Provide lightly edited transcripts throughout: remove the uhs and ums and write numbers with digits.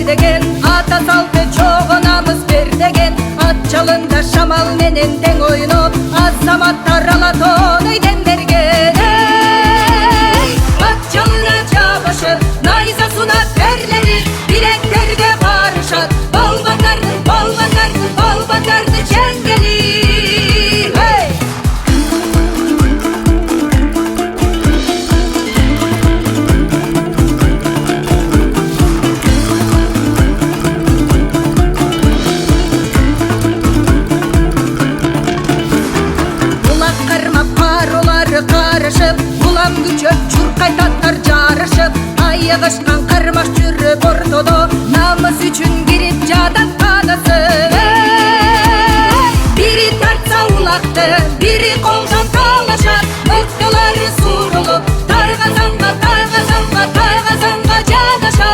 деген, ата салты чогуу намыс бер деген. Ат жалында шамал менен тең ойноп, азаматтар алатон өйден берген. Ат жалына жабышып, найза сунап эрлери билектерге барышат. Балбандарды жеңгели. Улам күчөп чуркай таттар жарышып, айыгышкан кармаш жүрүп ортодо, намыс үчүн кирип жатат канысы. Бири тартса улакты, бири колдон талашат, мыктылары сурулуп, тайгазанга жанашат.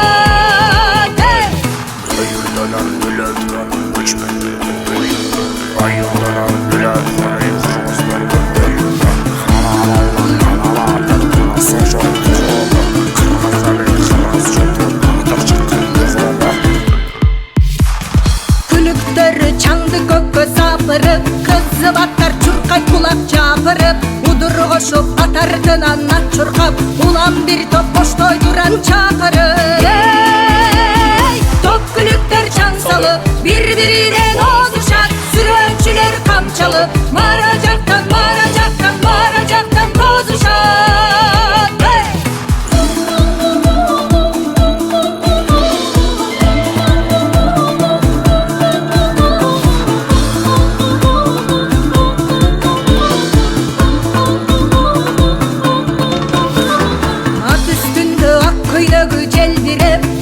Айылданан бүлөндөн көчмөдү, айылданан бүлөндөн кызып аттар чуркай кулак жапырып, удур кошуп ат артынан ат чуркап, улам бир топ боштой туран чакырып. Топ күлүктөр чаң салып, бири-биринен озушат, сүрөтчүлөр камчалып, мара жактан тозушат.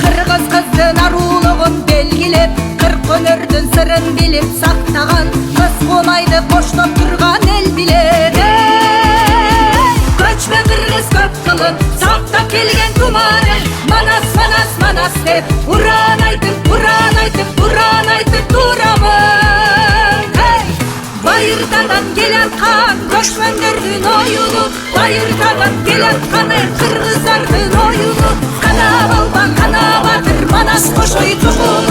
Кыргыз кыздын арулугун белгилеп, кыркөнөрдүн сырын билип сактаган, кыз кунайды коштоп турган эл билет. Көчмө кыргыз көп кылын сактап келген тумарын, манас деп уран айтып турамын. Байыртадан келаткан көчмөндөрдүн оюну, байыртадан келатканы кыргыздардын оюну. Кана балбан, кана батыр, манас кошой тугу